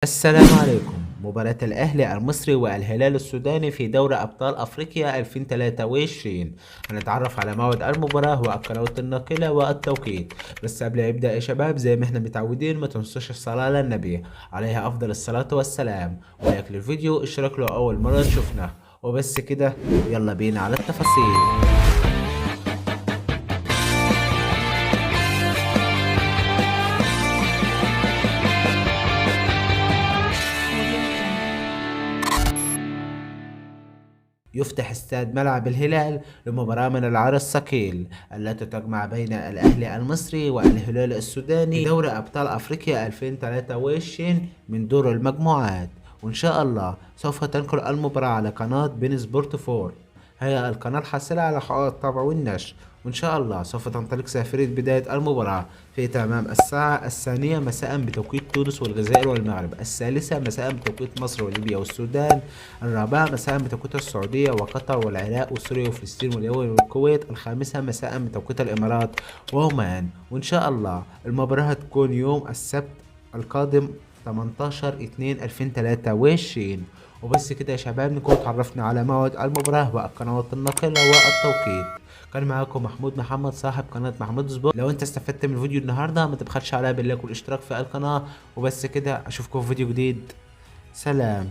السلام عليكم. مباراة الأهلي المصري والهلال السوداني في دوري أبطال أفريقيا 2023. هنتعرف على موعد المباراة والقنوات الناقلة والتوقيت. بس قبل ما يبدأ يا شباب، زي ما احنا متعودين، ما تنسوش الصلاة على النبي عليه أفضل الصلاة والسلام، ولايك للفيديو، اشتراك لو أول مرة تشوفنا، وبس كده. يلا بينا على التفاصيل. يفتح استاد ملعب الهلال لمباراة من العار الثقيل التي تجمع بين الأهلي المصري والهلال السوداني في دوري أبطال أفريقيا 2023 من دور المجموعات. وإن شاء الله سوف تنقل المباراة على قناة بين سبورت 4، هي القناة الحاصلة على حقوق الطبع والنشر. وإن شاء الله سوف تنطلق سافرة بداية المباراة في تمام الساعة 2 مساء بتوقيت تونس والجزائر والمغرب، 3 مساء بتوقيت مصر وليبيا والسودان، 4 مساء بتوقيت السعودية وقطر والعراق وسوريا وفلسطين واليمن والكويت، 5 مساء بتوقيت الإمارات وعمان. وإن شاء الله المباراة هتكون يوم السبت القادم 18/2/2023. وبس كده يا شباب، نكون اتعرفنا على موعد المباراة والقنوات الناقلة والتوقيت. كان معاكم محمود محمد، صاحب قناة محمود سبورت. لو انت استفدت من الفيديو النهاردة، ما تبخلش عليا باللايك والاشتراك في القناة. وبس كده، اشوفكم في فيديو جديد. سلام.